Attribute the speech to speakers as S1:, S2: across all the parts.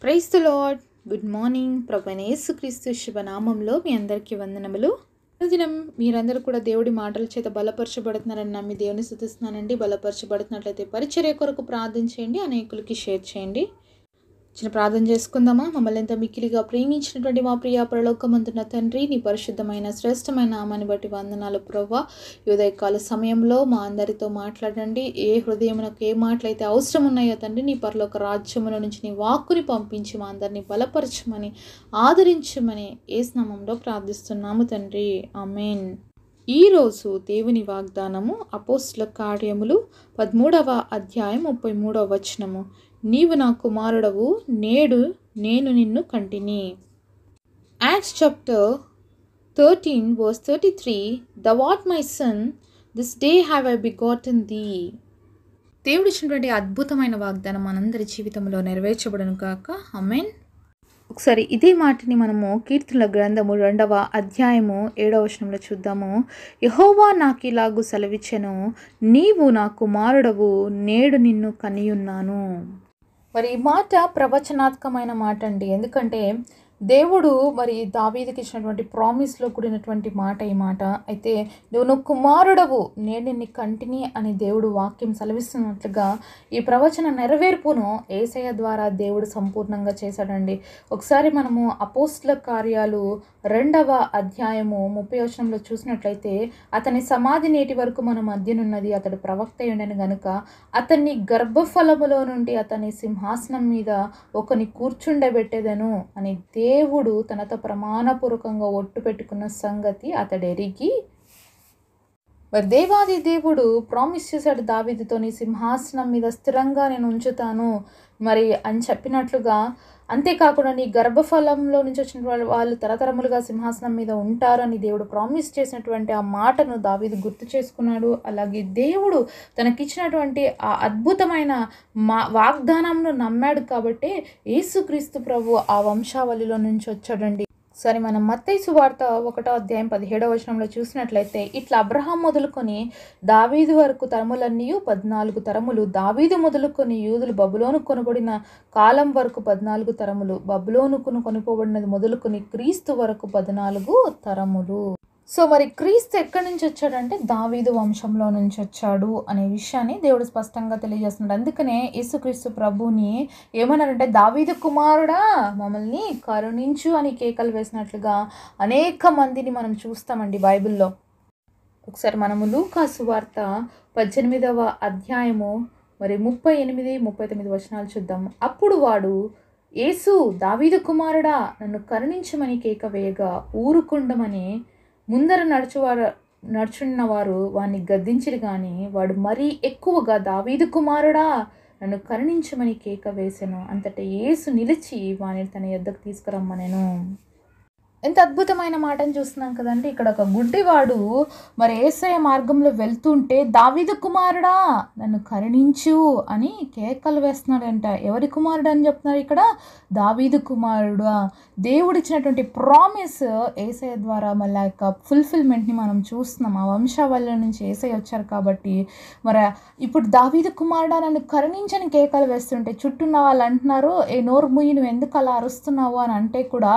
S1: Praise the lord. Good morning. ప్రభువైన యేసుక్రీస్తు శుభనామంలో మీ అందరికీ వందనములు. దినం మీరందరూ కూడా దేవుడి మాటల చేత బలపరచబడుతున్నారని నమ్మి దేవుని స్తుతిస్తున్నానండి. బలపరచబడుతున్నట్లయితే పరిచర్య కొరకు ప్రార్థించేయండి, అనేకులకి షేర్ చేయండి. చిన్న ప్రార్థన చేసుకుందామా. మమ్మల్ని ఎంత మిక్కిలిగా ప్రేమించినటువంటి మా ప్రియ పరలోకమందున్న తండ్రి, నీ పరిశుద్ధమైన శ్రేష్టమైన నామాన్ని బట్టి వందనాలు ప్రభువా. ఈ ఉదయకాల సమయంలో మా అందరితో మాట్లాడండి. ఏ హృదయమునకు ఏ మాటలైతే అవసరం ఉన్నాయో తండ్రి, నీ పరలోక రాజ్యముల నుంచి నీ వాక్కుని పంపించి మా అందరినీ బలపరచమని, ఆదరించమని యేసు నామములో ప్రార్థిస్తున్నాము తండ్రి. ఆమేన్. ఈరోజు దేవుని వాగ్దానము అపోస్తలుల కార్యములు 13వ అధ్యాయం 33వ వచనము. నీవు నా కుమారుడవు, నేడు నేను నిన్ను కంటిని. Acts chapter 13 verse 33. Thou art my son, this day have I begotten thee. దేవుడు ఇచ్చినటువంటి అద్భుతమైన వాగ్దానం మనందరి జీవితంలో నెరవేర్చబడును కాక. ఆమేన్. ఒకసారి ఇదే మాటని మనము కీర్తనల గ్రంథము 2వ అధ్యాయము 7వ వచనంలో చూద్దాము. యెహోవా నాకిలాగు సెలవిచ్చెను, నీవు నా కుమారుడవు, నేడు నిన్ను కనియున్నాను. మరి ఈ మాట ప్రవచనాత్మకమైన మాట అండి. ఎందుకంటే దేవుడు మరి దావీదుకి ఇచ్చినటువంటి ప్రామిస్లో కూడినటువంటి మాట ఈ మాట. అయితే నువ్వు కుమారుడవు, నేను నిన్ను కంటిని అని దేవుడు వాక్యం సెలవిస్తున్నట్లుగా ఈ ప్రవచన నెరవేర్పును యేసయ్య ద్వారా దేవుడు సంపూర్ణంగా చేశాడండి. ఒకసారి మనము అపోస్తలుల కార్యాలు 2వ అధ్యాయము 30వ వచనంలో చూసినట్లయితే, అతని సమాధి నేటి వరకు మన మధ్యనున్నది, అతడు ప్రవక్త ఉండెను గనుక అతన్ని గర్భఫలములో నుండి అతని సింహాసనం మీద ఒకని కూర్చుండబెట్టెదను అని దేవుడు తనతో ప్రమాణపూర్వకంగా ఒట్టు పెట్టుకున్న సంగతి అతడెరిగి, మరి దేవాది దేవుడు ప్రామిస్ చేశాడు దావీదుతో, నీ సింహాసనం మీద స్థిరంగా నేను ఉంచుతాను మరి అని చెప్పినట్లుగా. అంతేకాకుండా నీ గర్భఫలంలో నుంచి వచ్చిన వాళ్ళు తరతరములుగా సింహాసనం మీద ఉంటారని దేవుడు ప్రామిస్ చేసినటువంటి ఆ మాటను దావీదు గుర్తు చేసుకున్నాడు. అలాగే దేవుడు తనకిచ్చినటువంటి ఆ అద్భుతమైన వాగ్దానంను నమ్మాడు కాబట్టి యేసుక్రీస్తు ప్రభు ఆ వంశావళిలో నుంచి వచ్చాడండి. సరే, మనం మత్తయి సువార్త 1వ అధ్యాయం 17వ వచనంలో చూసినట్లయితే, ఇట్లా అబ్రహాం మొదలుకొని దావీదు వరకు తరములన్నీ 14 తరములు, దావీదు మొదలుకొని యూదులు బబులోను కొనబడిన కాలం వరకు 14 తరములు, బబులోనుకును కొనుకోబడినది మొదలుకొని క్రీస్తు వరకు 14 తరములు. సో మరి క్రీస్తు ఎక్కడి నుంచి వచ్చాడంటే దావీదు వంశంలో నుంచి వచ్చాడు అనే విషయాన్ని దేవుడు స్పష్టంగా తెలియజేస్తున్నాడు. అందుకనే యేసుక్రీస్తు ప్రభుని ఏమన్నారంటే, దావీదు కుమారుడా మమ్మల్ని కరుణించు అని కేకలు వేసినట్లుగా అనేక మందిని మనం చూస్తామండి బైబిల్లో. ఒకసారి మనము లూకా సువార్త 18వ అధ్యాయము మరి 38, 39 వచనాలు చూద్దాము. అప్పుడు వాడు, యేసు దావీదు కుమారుడా నన్ను కరుణించమని కేక వేయగా ఊరుకుండమని ముందర నడుచున్నవారు వాడిని గద్దించిరు కానీ వాడు మరీ ఎక్కువగా, దావీదు కుమారుడా నన్ను కరుణించమని కేక వేసెను. అంతటా యేసు నిలిచి వాని తన యొద్దకు తీసుకురమ్మనెను. ఎంత అద్భుతమైన మాటను చూస్తున్నాం కదండి. ఇక్కడ ఒక గుడ్డివాడు మరి యేసయ్య మార్గంలో వెళ్తుంటే, దావీదు కుమారుడా నన్ను కరుణించు అని కేకలు వేస్తున్నాడంట. ఎవరి కుమారుడు అని చెప్తున్నారు ఇక్కడ? దావీదు కుమారుడా. దేవుడు ఇచ్చినటువంటి ప్రామిస్ యేసయ్య ద్వారా మళ్ళీ ఆ యొక్క ఫుల్ఫిల్మెంట్ని మనం చూస్తున్నాం. ఆ వంశావళి నుంచి యేసయ్య వచ్చారు కాబట్టి మరి ఇప్పుడు దావీదు కుమారుడా నన్ను కరుణించని కేకలు వేస్తుంటే చుట్టూన్న వాళ్ళు అంటున్నారు, ఏ నోరు ముయ్యి నువ్వు ఎందుకు అలా అరుస్తున్నావు అని అంటే కూడా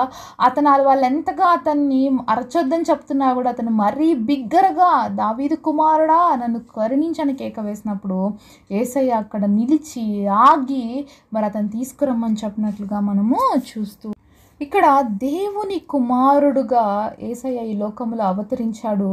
S1: వాళ్ళు ఎంతగా అతన్ని అరచొద్దని చెప్తున్నా కూడా అతను మరీ బిగ్గరగా, దావీదు కుమారుడా నన్ను కరుణించని కేక వేసినప్పుడు యేసయ్య అక్కడ నిలిచి ఆగి మరి అతను తీసుకురమ్మని చెప్పినట్లుగా మనము చూస్తూ, ఇక్కడ దేవుని కుమారుడుగా యేసయ్య ఈ లోకంలో అవతరించాడు,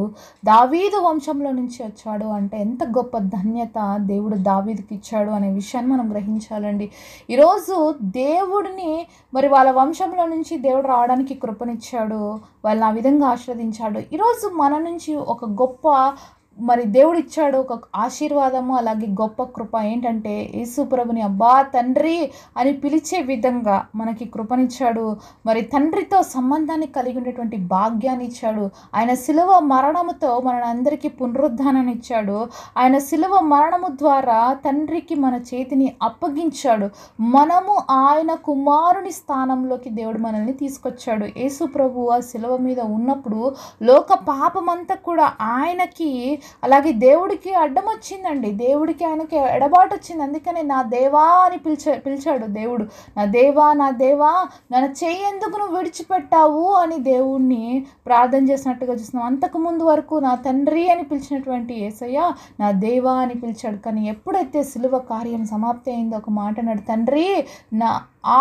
S1: దావీదు వంశంలో నుంచి వచ్చాడు అంటే ఎంత గొప్ప ధన్యత దేవుడు దావీదుకి ఇచ్చాడు అనే విషయాన్ని మనం గ్రహించాలండి. ఈరోజు దేవుడిని మరి వాళ్ళ వంశంలో నుంచి దేవుడు రావడానికి కృపనిచ్చాడు, వాళ్ళని ఆ విధంగా ఆశీర్వదించాడు. ఈరోజు మన నుంచి ఒక గొప్ప మరి దేవుడు ఇచ్చాడు ఒక ఆశీర్వాదము, అలాగే గొప్ప కృప. ఏంటంటే యేసు ప్రభుని అబ్బా తండ్రి అని పిలిచే విధంగా మనకి కృపనిచ్చాడు. మరి తండ్రితో సంబంధాన్ని కలిగి ఉండేటువంటి భాగ్యాన్ని ఇచ్చాడు. ఆయన శిలువ మరణముతో మనందరికీ పునరుద్ధానాన్ని ఇచ్చాడు. ఆయన శిలువ మరణము ద్వారా తండ్రికి మన చేతిని అప్పగించాడు. మనము ఆయన కుమారుని స్థానంలోకి దేవుడు మనల్ని తీసుకొచ్చాడు. యేసు ప్రభు ఆ శిలువ మీద ఉన్నప్పుడు లోక పాపమంతా కూడా ఆయనకి అలాగే దేవుడికి అడ్డం వచ్చిందండి, దేవుడికి ఆయనకి ఎడబాటు వచ్చింది. అందుకని నా దేవా అని పిలిచాడు దేవుడు. నా దేవా, నా దేవా, నన్ను చెయ్యి ఎందుకు నువ్వు విడిచిపెట్టావు అని దేవుణ్ణి ప్రార్థన చేసినట్టుగా చూస్తున్నాం. అంతకుముందు వరకు నా తండ్రి అని పిలిచినటువంటి యేసయ్య నా దేవా అని పిలిచాడు. కానీ ఎప్పుడైతే సిలువ కార్యం సమాప్తి అయిందో ఒక మాట అన్నాడు, తండ్రి నా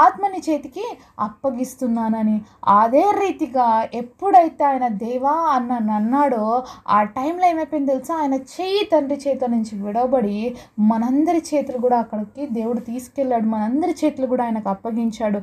S1: ఆత్మని చేతికి అప్పగిస్తున్నానని. అదే రీతిగా ఎప్పుడైతే ఆయన దేవా అన్నాడో ఆ టైంలో ఏమైపోయింది తెలుసా, ఆయన చెయ్యి తండ్రి చేతుల నుంచి విడవబడి మనందరి చేతులు కూడా అక్కడికి దేవుడు తీసుకెళ్ళాడు, మనందరి చేతులు కూడా ఆయనకు అప్పగించాడు,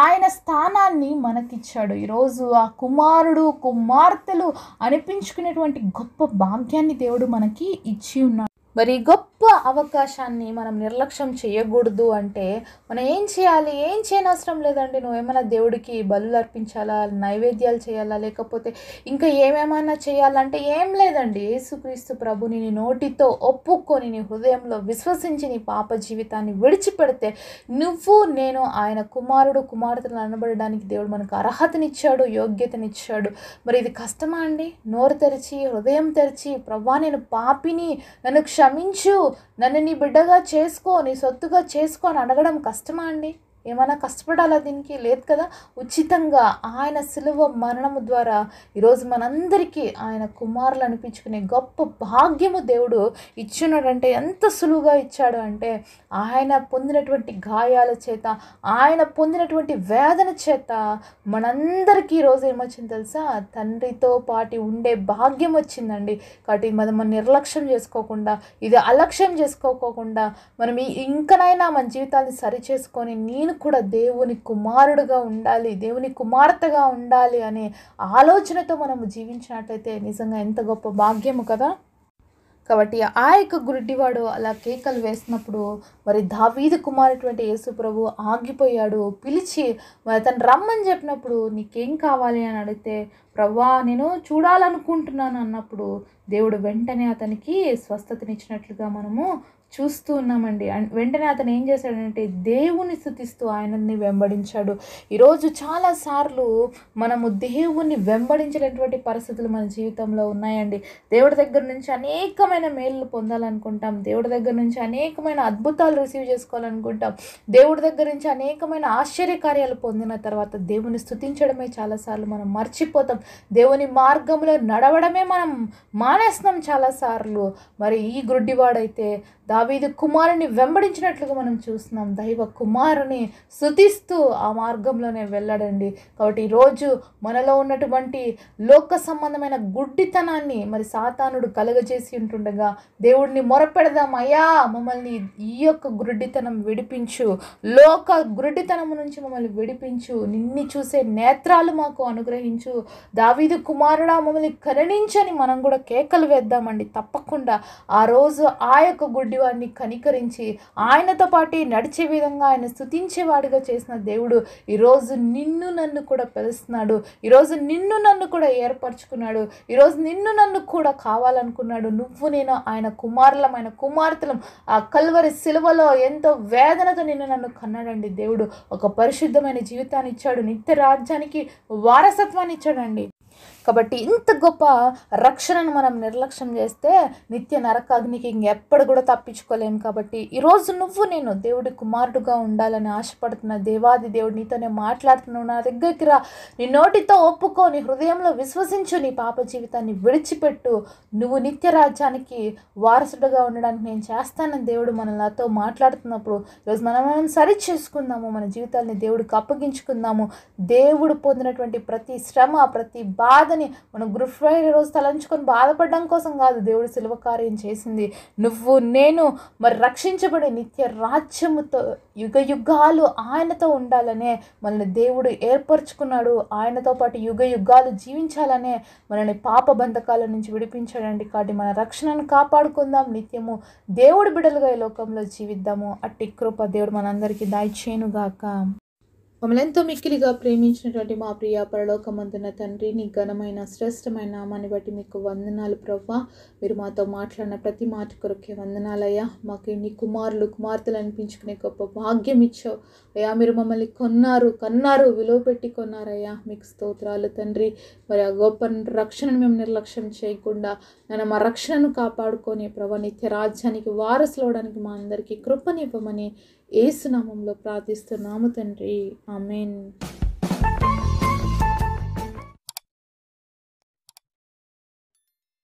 S1: ఆయన స్థానాన్ని మనకిచ్చాడు. ఈరోజు ఆ కుమారుడు కుమార్తెలు అనిపించుకునేటువంటి గొప్ప భాగ్యాన్ని దేవుడు మనకి ఇచ్చి ఉన్నాడు. మరి గొప్ప అవకాశాన్ని మనం నిర్లక్ష్యం చేయకూడదు అంటే మనం ఏం చేయాలి? ఏం చేయనవసరం లేదండి. నువ్వేమైనా దేవుడికి బలులు అర్పించాలా, నైవేద్యాలు చేయాలా, లేకపోతే ఇంకా ఏమేమైనా చేయాలంటే ఏం లేదండి. యేసుక్రీస్తు ప్రభుని నీ నోటితో ఒప్పుకొని నీ హృదయంలో విశ్వసించి నీ పాప జీవితాన్ని విడిచిపెడితే నువ్వు నేను ఆయన కుమారుడు కుమార్తెలు అనబడడానికి దేవుడు మనకు అర్హతనిచ్చాడు, యోగ్యతనిచ్చాడు. మరి ఇది కష్టమా అండి? నోరు తెరిచి హృదయం తెరిచి ప్రభువా నేను పాపిని, నన్ను క్షమించు, నన్ను నీ బిడ్డగా చేసుకో, నీ సొత్తుగా చేసుకో అని అడగడం కష్టమా అండి? ఏమైనా కష్టపడాలా? దీనికి లేదు కదా. ఉచితంగా ఆయన సిలువ మరణము ద్వారా ఈరోజు మనందరికీ ఆయన కుమారులు అనిపించుకునే గొప్ప భాగ్యము దేవుడు ఇచ్చున్నాడంటే ఎంత సులువుగా ఇచ్చాడు అంటే ఆయన పొందినటువంటి గాయాల చేత, ఆయన పొందినటువంటి వేదన చేత మనందరికీ ఈరోజు ఏమొచ్చింది తెలుసా, తండ్రితో పాటు ఉండే భాగ్యం వచ్చిందండి. కాబట్టి మనం నిర్లక్ష్యం చేసుకోకుండా, ఇది అలక్ష్యం చేసుకోకుండా మనం ఇంకనైనా మన జీవితాన్ని సరిచేసుకొని నేను కూడా దేవుని కుమారుడుగా ఉండాలి, దేవుని కుమార్తెగా ఉండాలి అనే ఆలోచనతో మనము జీవించినట్లయితే నిజంగా ఎంత గొప్ప భాగ్యము కదా. కాబట్టి ఆ యొక్క గుడ్డివాడు అలా కేకలు వేసినప్పుడు మరి దావీదు కుమారుటువంటి యేసు ప్రభు ఆగిపోయాడు. పిలిచి మరి తను రమ్మని చెప్పినప్పుడు నీకేం కావాలి అని అడిగితే ప్రభువా నేను చూడాలనుకుంటున్నాను అన్నప్పుడు దేవుడు వెంటనే అతనికి స్వస్థతనిచ్చినట్లుగా మనము చూస్తూ ఉన్నామండి. వెంటనే అతను ఏం చేశాడంటే దేవుని స్తుతిస్తూ ఆయనని వెంబడించాడు. ఈరోజు చాలాసార్లు మనము దేవుని వెంబడించినటువంటి పరిస్థితులు మన జీవితంలో ఉన్నాయండి. దేవుడి దగ్గర నుంచి అనేకమైన మేలు పొందాలనుకుంటాం, దేవుడి దగ్గర నుంచి అనేకమైన అద్భుతాలు రిసీవ్ చేసుకోవాలనుకుంటాం, దేవుడి దగ్గర నుంచి అనేకమైన ఆశ్చర్యకార్యాలు పొందిన తర్వాత దేవుని స్తుతించడమే చాలాసార్లు మనం మర్చిపోతాం. దేవుని మార్గంలో నడవడమే మనం మానేస్తున్నాం చాలాసార్లు. మరి ఈ గుడ్డివాడైతే దావీదు కుమారుని వెంబడించినట్లుగా మనం చూస్తున్నాం. దైవ కుమారుని స్తుతిస్తూ ఆ మార్గంలోనే వెళ్ళాడండి. కాబట్టి ఈరోజు మనలో ఉన్నటువంటి లోక సంబంధమైన గుడ్డితనాన్ని మరి సాతానుడు కలుగజేసి ఉంటుండగా దేవుడిని మొరపెడదాం, అయ్యా మమ్మల్ని ఈ యొక్క గుడ్డితనం విడిపించు, లోక గుడ్డితనం నుంచి మమ్మల్ని విడిపించు, నిన్ను చూసే నేత్రాలు మాకు అనుగ్రహించు, దావీదు కుమారుడా మమ్మల్ని కరుణించని మనం కూడా కేకలు వేద్దామండి. తప్పకుండా ఆ రోజు ఆ యొక్క గుడ్డివాడిని కనికరించి ఆయనతో పాటు నడిచే విధంగా ఆయన స్తుతించేవాడిగా చేసిన దేవుడు ఈరోజు నిన్ను నన్ను కూడా పిలుస్తున్నాడు. ఈరోజు నిన్ను నన్ను కూడా ఏర్పరచుకున్నాడు. ఈరోజు నిన్ను నన్ను కూడా కావాలనుకున్నాడు. నువ్వు నేను ఆయన కుమారులం, ఆయన కుమార్తెలం. ఆ కల్వరి సిలువలో ఎంతో వేదనతో నిన్ను నన్ను కన్నాడండి దేవుడు. ఒక పరిశుద్ధమైన జీవితాన్ని ఇచ్చాడు, నిత్య రాజ్యానికి వారసత్వాన్ని ఇచ్చాడండి. కాబట్టి ఇంత గొప్ప రక్షణను మనం నిర్లక్ష్యం చేస్తే నిత్య నరకాగ్నికి ఇంకెప్పుడు కూడా తప్పించుకోలేము. కాబట్టి ఈరోజు నువ్వు నేను దేవుడి కుమారుడుగా ఉండాలని ఆశపడుతున్న దేవాది దేవుడు నీతోనే మాట్లాడుతున్నావు. నా దగ్గరికి రా, నీ నోటితో ఒప్పుకో, నీ హృదయంలో విశ్వసించు, నీ పాప జీవితాన్ని విడిచిపెట్టు, నువ్వు నిత్య రాజ్యానికి వారసుడుగా ఉండడానికి నేను చేస్తానని దేవుడు మనతో మాట్లాడుతున్నప్పుడు ఈరోజు మనం సరి చేసుకుందాము, మన జీవితాన్ని దేవుడికి అప్పగించుకుందాము. దేవుడు పొందినటువంటి ప్రతి శ్రమ, ప్రతి బాధని మనం గుడ్ ఫ్రైడే రోజు తలంచుకొని బాధపడడం కోసం కాదు దేవుడు సిలువ కార్యం చేసింది. నువ్వు నేను మరి రక్షించబడి నిత్య రాజ్యముతో యుగ యుగాలు ఆయనతో ఉండాలనే మనల్ని దేవుడు ఏర్పరచుకున్నాడు. ఆయనతో పాటు యుగ యుగాలు జీవించాలనే మనల్ని పాప బంధకాల నుంచి విడిపించాడండి. కాబట్టి మన రక్షణను కాపాడుకుందాం, నిత్యము దేవుడి బిడ్డలుగా ఈ లోకంలో జీవిద్దాము. అట్టి కృప దేవుడు మనందరికీ దయచేయునుగాక. మమ్మల్ని ఎంతో మిక్కిలిగా ప్రేమించినటువంటి మా ప్రియ పరలోకమందున తండ్రి, నీ ఘనమైన శ్రేష్టమైన నామాన్ని బట్టి మీకు వందనాలు ప్రభా. మీరు మాతో మాట్లాడిన ప్రతి మాట కొరకే వందనాలయ్యా. మాకు నీ కుమారులు కుమార్తెలు అనిపించుకునే గొప్ప భాగ్యం ఇచ్చావు అయ్యా. మీరు మమ్మల్ని కన్నారు, విలువ పెట్టి కొన్నారయ్యా. మీకు స్తోత్రాలు తండ్రి. మరి ఆ గొప్ప రక్షణను మేము నిర్లక్ష్యం చేయకుండా మా రక్షణను కాపాడుకొని ప్రభా నిత్య రాజ్యానికి వారసులు అవడానికి మా అందరికీ కృపనివ్వమని యేసు నామములో ప్రార్థిస్తున్నాము తండ్రి. ఆమేన్.